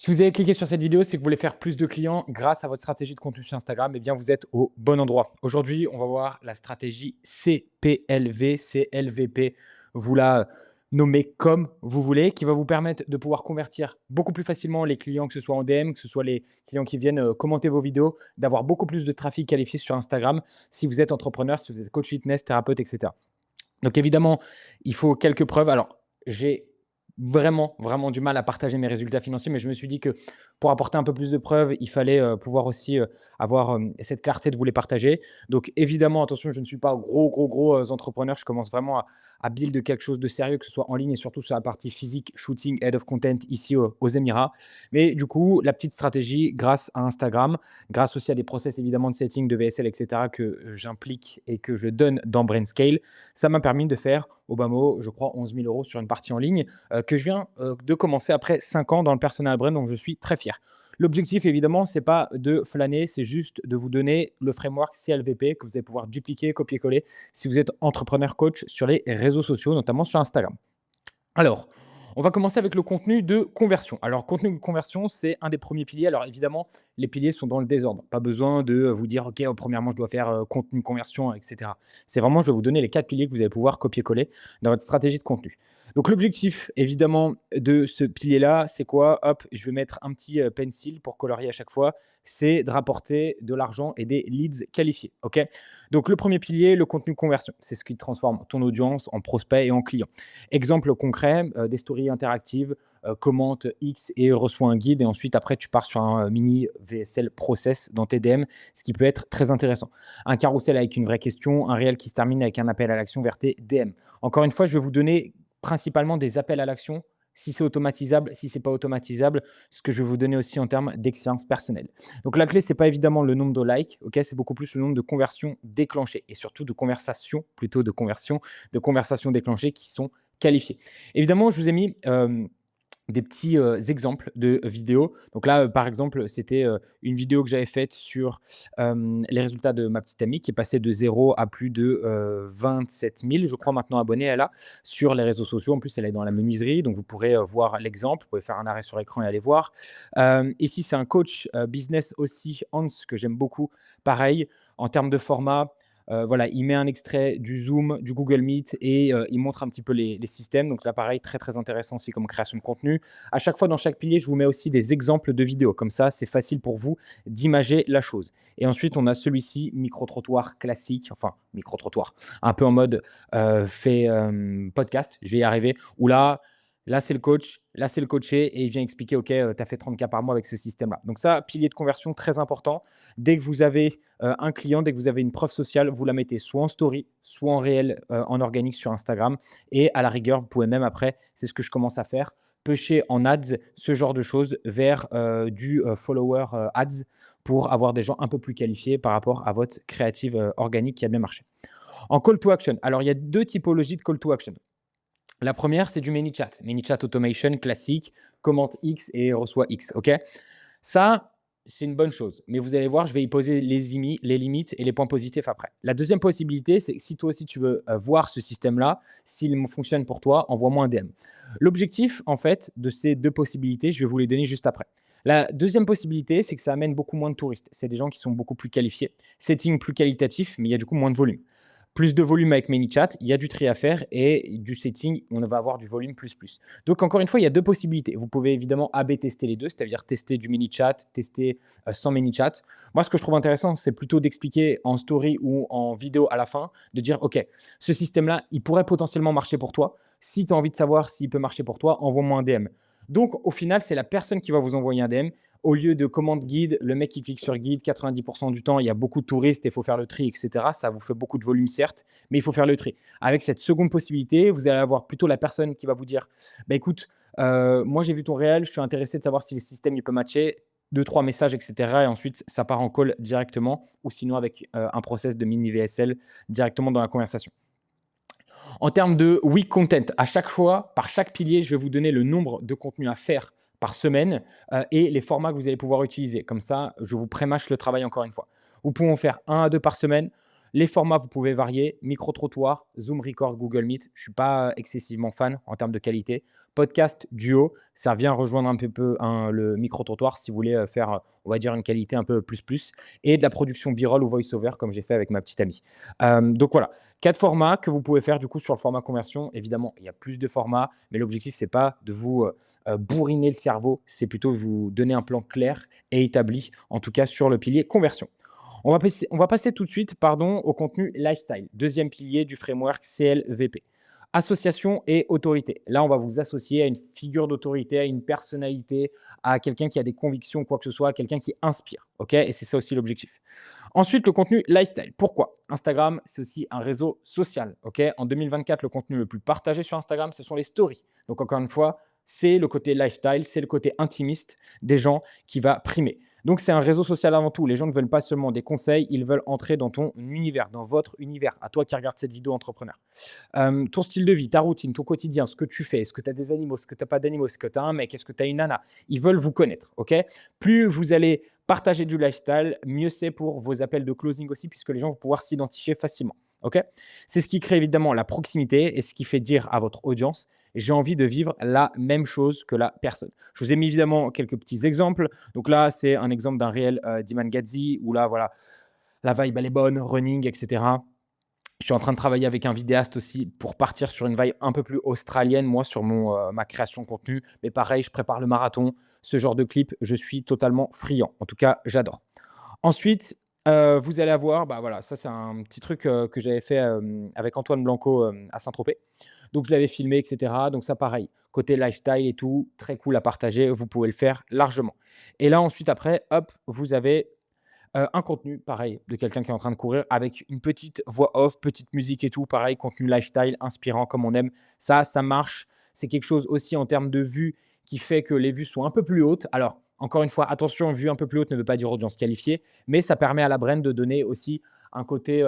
Si vous avez cliqué sur cette vidéo, c'est que vous voulez faire plus de clients grâce à votre stratégie de contenu sur Instagram. Eh bien, vous êtes au bon endroit. Aujourd'hui, on va voir la stratégie CPLV, CLVP. Vous la nommez comme vous voulez, qui va vous permettre de pouvoir convertir beaucoup plus facilement les clients, que ce soit en DM, que ce soit les clients qui viennent commenter vos vidéos, d'avoir beaucoup plus de trafic qualifié sur Instagram si vous êtes entrepreneur, si vous êtes coach fitness, thérapeute, etc. Donc évidemment, il faut quelques preuves. Alors, j'ai vraiment du mal à partager mes résultats financiers, mais je me suis dit que pour apporter un peu plus de preuves, il fallait pouvoir aussi avoir cette clarté de vous les partager. Donc évidemment, attention, je ne suis pas gros entrepreneur. Je commence vraiment à build quelque chose de sérieux, que ce soit en ligne et surtout sur la partie physique, shooting, head of content ici aux Émirats. Mais du coup, la petite stratégie grâce à Instagram, grâce aussi à des process évidemment de setting, de VSL, etc. que j'implique et que je donne dans BrainScale, ça m'a permis de faire au bas mot, je crois, 11 000 € sur une partie en ligne que je viens de commencer après 5 ans dans le personal brand, donc je suis très fier. L'objectif, évidemment, ce n'est pas de flâner, c'est juste de vous donner le framework CLVP que vous allez pouvoir dupliquer, copier-coller si vous êtes entrepreneur coach sur les réseaux sociaux, notamment sur Instagram. Alors, on va commencer avec le contenu de conversion. Alors, contenu de conversion, c'est un des premiers piliers. Alors, évidemment, les piliers sont dans le désordre. Pas besoin de vous dire, OK, premièrement, je dois faire contenu conversion, etc. C'est vraiment, je vais vous donner les 4 piliers que vous allez pouvoir copier-coller dans votre stratégie de contenu. Donc, l'objectif, évidemment, de ce pilier-là, c'est quoi? Hop, je vais mettre un petit pencil pour colorier à chaque fois. C'est de rapporter de l'argent et des leads qualifiés. OK? Donc, le premier pilier, le contenu conversion. C'est ce qui transforme ton audience en prospect et en client. Exemple concret, des stories interactives, commente X et reçoit un guide et ensuite après tu pars sur un mini VSL process dans tes DM, ce qui peut être très intéressant. Un carrousel avec une vraie question, un réel qui se termine avec un appel à l'action vers tes DM. Encore une fois, je vais vous donner principalement des appels à l'action si c'est automatisable, si c'est pas automatisable, ce que je vais vous donner aussi en termes d'expérience personnelle. Donc la clé, c'est pas évidemment le nombre de likes, ok, c'est beaucoup plus le nombre de conversions déclenchées et surtout de conversations, plutôt de conversations déclenchées qui sont qualifiées. Évidemment, je vous ai mis des petits exemples de vidéos. Donc là, par exemple, c'était une vidéo que j'avais faite sur les résultats de ma petite amie qui est passée de 0 à plus de 27 000, je crois, maintenant abonnés, elle a, sur les réseaux sociaux. En plus, elle est dans la menuiserie, donc vous pourrez voir l'exemple. Vous pouvez faire un arrêt sur l'écran et aller voir. Ici, c'est un coach business aussi, Hans, que j'aime beaucoup. Pareil, en termes de format, voilà, il met un extrait du Zoom, du Google Meet et il montre un petit peu les systèmes. Donc là, pareil, très intéressant aussi comme création de contenu. À chaque fois, dans chaque pilier, je vous mets aussi des exemples de vidéos. Comme ça, c'est facile pour vous d'imager la chose. Et ensuite, on a celui-ci, micro-trottoir classique, enfin, micro-trottoir, un peu en mode fait podcast, je vais y arriver, où là, c'est le coach, là, c'est le coaché et il vient expliquer, OK, tu as fait 30K par mois avec ce système-là. Donc ça, pilier de conversion très important. Dès que vous avez un client, dès que vous avez une preuve sociale, vous la mettez soit en story, soit en réel, en organique sur Instagram. Et à la rigueur, vous pouvez même après, c'est ce que je commence à faire, pêcher en ads, ce genre de choses, vers du follower ads pour avoir des gens un peu plus qualifiés par rapport à votre créative organique qui a bien marché. En call to action, alors il y a 2 typologies de call to action. La première, c'est du ManyChat. ManyChat automation classique, commente X et reçoit X. OK? Ça, c'est une bonne chose. Mais vous allez voir, je vais y poser les limites et les points positifs après. La deuxième possibilité, c'est que si toi aussi tu veux voir ce système-là, s'il fonctionne pour toi, envoie-moi un DM. L'objectif, en fait, de ces 2 possibilités, je vais vous les donner juste après. La deuxième possibilité, c'est que ça amène beaucoup moins de touristes. C'est des gens qui sont beaucoup plus qualifiés. Setting plus qualitatif, mais il y a du coup moins de volume. Plus de volume avec ManyChat, il y a du tri à faire et du setting, on va avoir du volume plus. Donc encore une fois, il y a 2 possibilités. Vous pouvez évidemment A/B tester les 2, c'est-à-dire tester du ManyChat, tester sans ManyChat. Moi, ce que je trouve intéressant, c'est plutôt d'expliquer en story ou en vidéo à la fin, de dire OK, ce système-là, il pourrait potentiellement marcher pour toi. Si tu as envie de savoir s'il peut marcher pour toi, envoie-moi un DM. Donc au final, c'est la personne qui va vous envoyer un DM. Au lieu de commande guide, le mec qui clique sur guide, 90% du temps, il y a beaucoup de touristes et il faut faire le tri, etc. Ça vous fait beaucoup de volume, certes, mais il faut faire le tri. Avec cette seconde possibilité, vous allez avoir plutôt la personne qui va vous dire bah, écoute, moi j'ai vu ton réel, je suis intéressé de savoir si le système il peut matcher. 2, 3 messages, etc. Et ensuite, ça part en call directement ou sinon avec un process de mini VSL directement dans la conversation. En termes de week content, à chaque fois, par chaque pilier, je vais vous donner le nombre de contenus à faire par semaine et les formats que vous allez pouvoir utiliser. Comme ça, je vous prémâche le travail encore une fois. Vous pouvez en faire 1 à 2 par semaine. Les formats, vous pouvez varier. Micro-trottoir, Zoom Record, Google Meet. Je ne suis pas excessivement fan en termes de qualité. Podcast, duo, ça vient rejoindre un peu le micro-trottoir si vous voulez faire, on va dire, une qualité un peu plus plus. Et de la production B-roll ou voice-over comme j'ai fait avec ma petite amie. Donc voilà, 4 formats que vous pouvez faire du coup sur le format conversion. Évidemment, il y a plus de formats, mais l'objectif, c'est pas de vous bourriner le cerveau, c'est plutôt vous donner un plan clair et établi, en tout cas sur le pilier conversion. On va passer tout de suite au contenu lifestyle, deuxième pilier du framework CLVP. Association et autorité. Là, on va vous associer à une figure d'autorité, à une personnalité, à quelqu'un qui a des convictions, quoi que ce soit, à quelqu'un qui inspire. Ok. Et c'est ça aussi l'objectif. Ensuite, le contenu lifestyle. Pourquoi? Instagram, c'est aussi un réseau social. Ok. En 2024, le contenu le plus partagé sur Instagram, ce sont les stories. Donc, encore une fois, c'est le côté lifestyle, c'est le côté intimiste des gens qui va primer. Donc, c'est un réseau social avant tout. Les gens ne veulent pas seulement des conseils, ils veulent entrer dans ton univers, dans votre univers. À toi qui regarde cette vidéo, entrepreneur. Ton style de vie, ta routine, ton quotidien, ce que tu fais, est-ce que tu as des animaux, est-ce que tu n'as pas d'animaux, est-ce que tu as un mec, est-ce que tu as une nana. Ils veulent vous connaître. Ok. Plus vous allez partager du lifestyle, mieux c'est pour vos appels de closing aussi, puisque les gens vont pouvoir s'identifier facilement. Ok. C'est ce qui crée évidemment la proximité et ce qui fait dire à votre audience j'ai envie de vivre la même chose que la personne. Je vous ai mis évidemment quelques petits exemples. Donc là, c'est un exemple d'un réel d'Iman Gadzhi où là, voilà, la vibe elle est bonne, running, etc. Je suis en train de travailler avec un vidéaste aussi pour partir sur une vibe un peu plus australienne, moi, sur ma création de contenu. Mais pareil, je prépare le marathon. Ce genre de clip, je suis totalement friand. En tout cas, j'adore. Ensuite, vous allez avoir, bah voilà, ça c'est un petit truc que j'avais fait avec Antoine Blanco à Saint-Tropez. Donc je l'avais filmé, etc. Donc ça, pareil, côté lifestyle et tout, très cool à partager. Vous pouvez le faire largement. Et là, ensuite, après, hop, vous avez un contenu, pareil, de quelqu'un qui est en train de courir avec une petite voix off, petite musique et tout, pareil, contenu lifestyle, inspirant comme on aime. Ça marche. C'est quelque chose aussi en termes de vues qui fait que les vues sont un peu plus hautes. Alors, encore une fois, attention, vue un peu plus haute ne veut pas dire audience qualifiée, mais ça permet à la brand de donner aussi un côté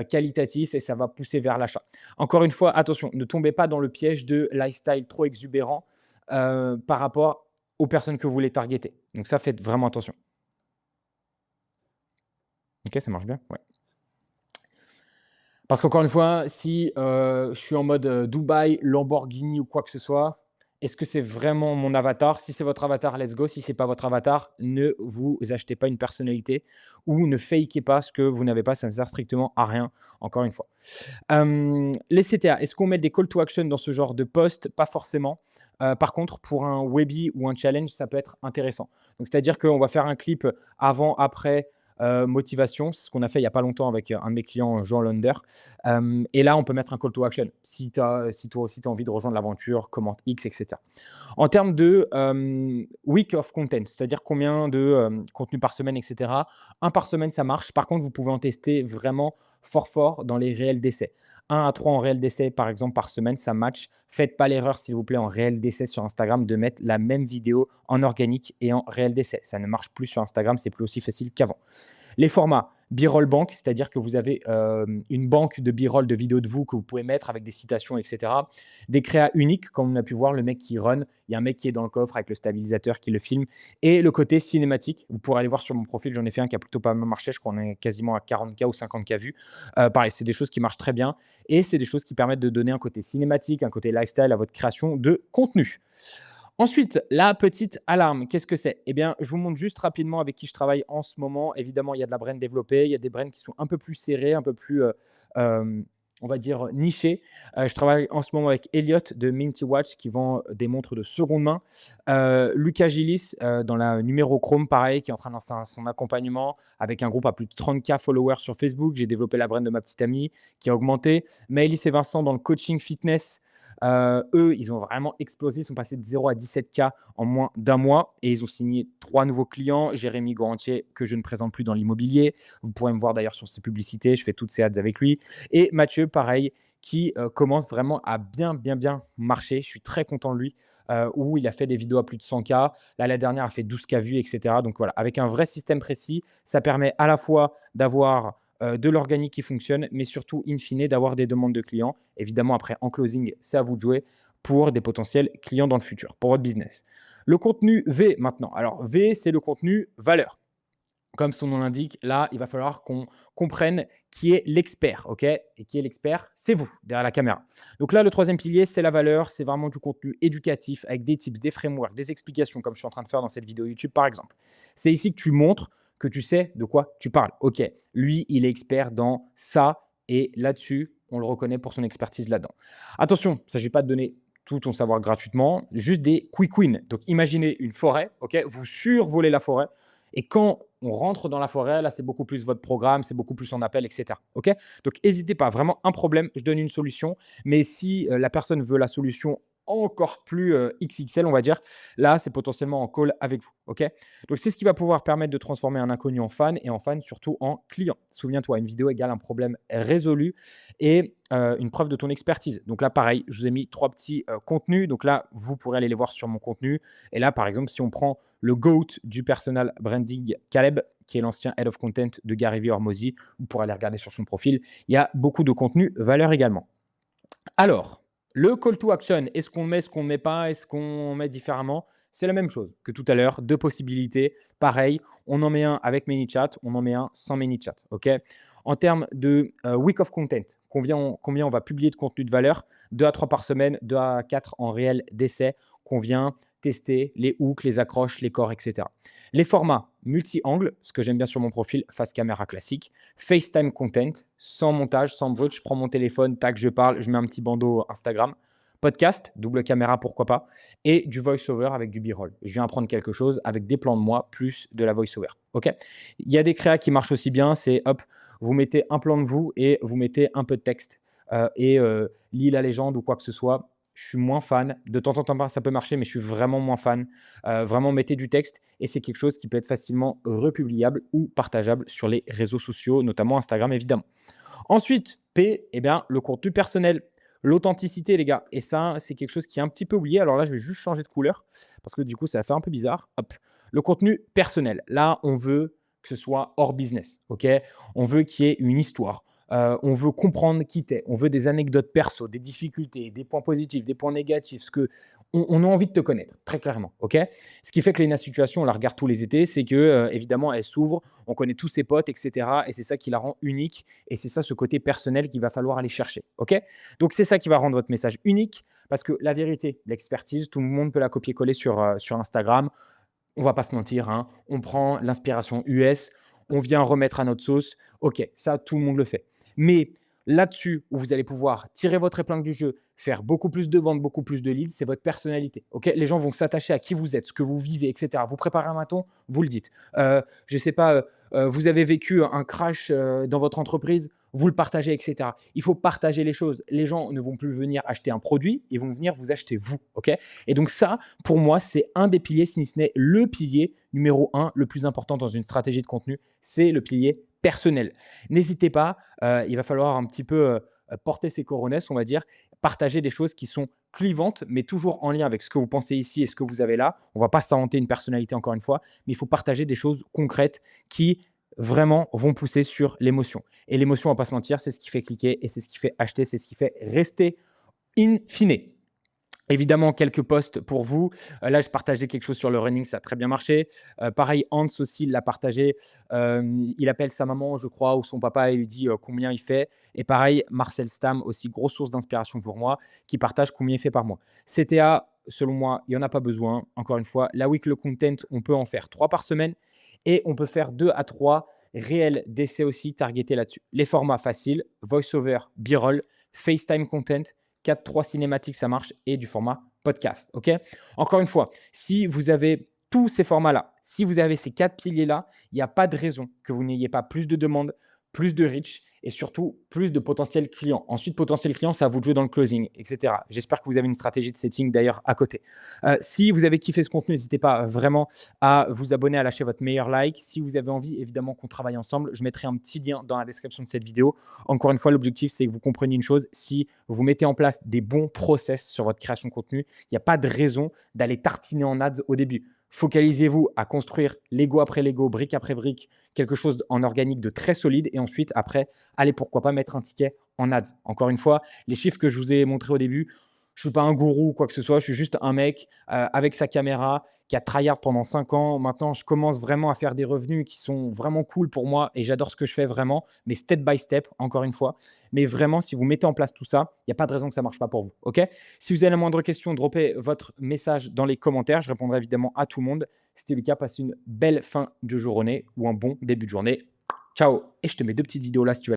qualitatif et ça va pousser vers l'achat. Encore une fois, attention, ne tombez pas dans le piège de lifestyle trop exubérant par rapport aux personnes que vous voulez targeter. Donc ça, faites vraiment attention. Ok, ça marche bien. Ouais. Parce qu'encore une fois, si je suis en mode Dubaï, Lamborghini ou quoi que ce soit, est-ce que c'est vraiment mon avatar? Si c'est votre avatar, let's go. Si c'est pas votre avatar, ne vous achetez pas une personnalité ou ne fakez pas ce que vous n'avez pas. Ça ne sert strictement à rien, encore une fois. Les CTA, est-ce qu'on met des call to action dans ce genre de post? Pas forcément. Par contre, pour un Webi ou un challenge, ça peut être intéressant. Donc, c'est-à-dire qu'on va faire un clip avant, après, motivation. C'est ce qu'on a fait il n'y a pas longtemps avec un de mes clients, Jean Londer. Et là, on peut mettre un call to action. Si toi aussi tu as envie de rejoindre l'aventure, commente X, etc. En termes de week of content, c'est-à-dire combien de contenu par semaine, etc. Un par semaine, ça marche. Par contre, vous pouvez en tester vraiment fort dans les réels d'essai. 1 à 3 en réel d'essai, par exemple, par semaine, ça match. Faites pas l'erreur, s'il vous plaît, en réel d'essai sur Instagram, de mettre la même vidéo en organique et en réel d'essai. Ça ne marche plus sur Instagram, c'est plus aussi facile qu'avant. Les formats B-roll bank, c'est-à-dire que vous avez une banque de B-roll de vidéos de vous que vous pouvez mettre avec des citations, etc. Des créas uniques, comme on a pu voir, le mec qui run, il y a un mec qui est dans le coffre avec le stabilisateur qui le filme. Et le côté cinématique, vous pourrez aller voir sur mon profil, j'en ai fait un qui a plutôt pas mal marché, je crois qu'on est quasiment à 40K ou 50K vues. Pareil, c'est des choses qui marchent très bien et c'est des choses qui permettent de donner un côté cinématique, un côté lifestyle à votre création de contenu. Ensuite, la petite alarme, qu'est-ce que c'est? Eh bien, je vous montre juste rapidement avec qui je travaille en ce moment. Évidemment, il y a de la brand développée, il y a des brands qui sont un peu plus serrés, un peu plus, on va dire, nichés. Je travaille en ce moment avec Elliot de Minty Watch qui vend des montres de seconde main. Lucas Gillis dans la numéro Chrome, pareil, qui est en train de lancer son accompagnement avec un groupe à plus de 30K followers sur Facebook. J'ai développé la brand de ma petite amie qui a augmenté. Maëlys et Vincent dans le coaching fitness. Eux, ils ont vraiment explosé. Ils sont passés de 0 à 17K en moins d'un mois et ils ont signé 3 nouveaux clients. Jérémy Gorantier, que je ne présente plus dans l'immobilier. Vous pourrez me voir d'ailleurs sur ses publicités. Je fais toutes ses ads avec lui. Et Mathieu, pareil, qui commence vraiment à bien marcher. Je suis très content de lui. Où il a fait des vidéos à plus de 100K. Là, la dernière a fait 12K vues, etc. Donc voilà, avec un vrai système précis, ça permet à la fois d'avoir de l'organique qui fonctionne, mais surtout, in fine, d'avoir des demandes de clients. Évidemment, après, en closing, c'est à vous de jouer pour des potentiels clients dans le futur, pour votre business. Le contenu V maintenant. Alors, V, c'est le contenu valeur. Comme son nom l'indique, là, il va falloir qu'on comprenne qui est l'expert, OK? Et qui est l'expert? C'est vous, derrière la caméra. Donc là, le troisième pilier, c'est la valeur. C'est vraiment du contenu éducatif avec des tips, des frameworks, des explications, comme je suis en train de faire dans cette vidéo YouTube, par exemple. C'est ici que tu montres que tu sais de quoi tu parles. OK, lui, il est expert dans ça et là-dessus, on le reconnaît pour son expertise là-dedans. Attention, il ne s'agit pas de donner tout ton savoir gratuitement, juste des quick wins. Donc, imaginez une forêt, OK? Vous survolez la forêt et quand on rentre dans la forêt, là, c'est beaucoup plus votre programme, c'est beaucoup plus en appel, et cetera. OK? Donc, n'hésitez pas, vraiment un problème, je donne une solution. Mais si la personne veut la solution encore plus XXL, on va dire, là, c'est potentiellement en call avec vous. OK? Donc, c'est ce qui va pouvoir permettre de transformer un inconnu en fan et en fan surtout en client. Souviens-toi, une vidéo égale un problème résolu et une preuve de ton expertise. Donc là, pareil, je vous ai mis 3 petits contenus. Donc là, vous pourrez aller les voir sur mon contenu. Et là, par exemple, si on prend le GOAT du personal branding, Caleb, qui est l'ancien head of content de Gary Vee Hormozy, vous pourrez aller regarder sur son profil. Il y a beaucoup de contenu valeur également. Alors, le call to action, est-ce qu'on met, est-ce qu'on ne met pas, est-ce qu'on met différemment? C'est la même chose que tout à l'heure, deux possibilités. Pareil, on en met un avec ManyChat, on en met un sans ManyChat. OK? En termes de week of content, combien on va publier de contenu de valeur? 2 à 3 par semaine, 2 à 4 en réel d'essai, qu'on vient tester les hooks, les accroches, les corps, etc. Les formats multi-angles, ce que j'aime bien sur mon profil, face caméra classique. FaceTime content, sans montage, sans brut. Je prends mon téléphone, tac, je parle, je mets un petit bandeau Instagram. Podcast, double caméra, pourquoi pas. Et du voice-over avec du b-roll. Je viens apprendre quelque chose avec des plans de moi, plus de la voice-over. OK? Il y a des créas qui marchent aussi bien. C'est hop, vous mettez un plan de vous et vous mettez un peu de texte. Lis la légende ou quoi que ce soit. Je suis moins fan. De temps en temps, ça peut marcher, mais je suis vraiment moins fan. Vraiment, mettez du texte et c'est quelque chose qui peut être facilement republiable ou partageable sur les réseaux sociaux, notamment Instagram, évidemment. Ensuite, P, eh bien, le contenu personnel, l'authenticité, les gars. Et ça, c'est quelque chose qui est un petit peu oublié. Alors là, je vais juste changer de couleur parce que du coup, ça va faire un peu bizarre. Hop. Le contenu personnel. Là, on veut que ce soit hors business. OK? On veut qu'il y ait une histoire. On veut comprendre qui t'es. On veut des anecdotes perso, des difficultés, des points positifs, des points négatifs. Ce que on a envie de te connaître, très clairement. OK? Ce qui fait que Lena Situation, on la regarde tous les étés, c'est que évidemment, elle s'ouvre, on connaît tous ses potes, etc. Et c'est ça qui la rend unique. Et c'est ça, ce côté personnel qu'il va falloir aller chercher. OK? Donc, c'est ça qui va rendre votre message unique parce que la vérité, l'expertise, tout le monde peut la copier-coller sur Instagram. On va pas se mentir, hein, on prend l'inspiration US, on vient remettre à notre sauce. OK, ça, tout le monde le fait. Mais là-dessus, où vous allez pouvoir tirer votre épingle du jeu, faire beaucoup plus de ventes, beaucoup plus de leads, c'est votre personnalité. OK, les gens vont s'attacher à qui vous êtes, ce que vous vivez, etc. Vous préparez un marathon, vous le dites. Je ne sais pas, vous avez vécu un crash dans votre entreprise, vous le partagez, etc. Il faut partager les choses. Les gens ne vont plus venir acheter un produit, ils vont venir vous acheter vous. OK? Et donc ça, pour moi, c'est un des piliers, si ce n'est le pilier numéro un, le plus important dans une stratégie de contenu, c'est le pilier personnel. N'hésitez pas, il va falloir un petit peu porter ses coronesses, on va dire, partager des choses qui sont clivantes, mais toujours en lien avec ce que vous pensez ici et ce que vous avez là. On ne va pas s'inventer une personnalité encore une fois, mais il faut partager des choses concrètes qui vraiment vont pousser sur l'émotion. Et l'émotion, on va pas se mentir, c'est ce qui fait cliquer et c'est ce qui fait acheter, c'est ce qui fait rester in fine. Évidemment, quelques posts pour vous. Là, je partageais quelque chose sur le running, ça a très bien marché. Pareil, Hans aussi, il l'a partagé. Il appelle sa maman, je crois, ou son papa et lui dit combien il fait. Et pareil, Marcel Stam, aussi grosse source d'inspiration pour moi, qui partage combien il fait par mois. CTA, selon moi, il n'y en a pas besoin. Encore une fois, la weekly content, on peut en faire 3 par semaine et on peut faire 2 à 3 réels d'essais aussi targetés là-dessus. Les formats faciles, voice-over, b-roll, FaceTime content, 4-3 cinématiques, ça marche, et du format podcast. OK? Encore une fois, si vous avez tous ces formats-là, si vous avez ces 4 piliers-là, il n'y a pas de raison que vous n'ayez pas plus de demandes, plus de reach et surtout plus de potentiels clients. Ensuite, potentiels clients, ça à vous de jouer dans le closing, etc. J'espère que vous avez une stratégie de setting d'ailleurs à côté. Si vous avez kiffé ce contenu, n'hésitez pas vraiment à vous abonner, à lâcher votre meilleur like. Si vous avez envie, évidemment, qu'on travaille ensemble, je mettrai un petit lien dans la description de cette vidéo. Encore une fois, l'objectif, c'est que vous compreniez une chose. Si vous mettez en place des bons process sur votre création de contenu, il n'y a pas de raison d'aller tartiner en ads au début. Focalisez-vous à construire Lego après Lego, brique après brique, quelque chose en organique de très solide. Et ensuite, après, allez, pourquoi pas mettre un ticket en ads. Encore une fois, les chiffres que je vous ai montrés au début, je ne suis pas un gourou ou quoi que ce soit. Je suis juste un mec avec sa caméra qui a tryhard pendant 5 ans. Maintenant, je commence vraiment à faire des revenus qui sont vraiment cool pour moi et j'adore ce que je fais vraiment, mais step by step, encore une fois. Mais vraiment, si vous mettez en place tout ça, il n'y a pas de raison que ça ne marche pas pour vous. OK? Si vous avez la moindre question, droppez votre message dans les commentaires. Je répondrai évidemment à tout le monde. C'était le cas. Passez une belle fin de journée ou un bon début de journée. Ciao! Et je te mets 2 petites vidéos là si tu veux.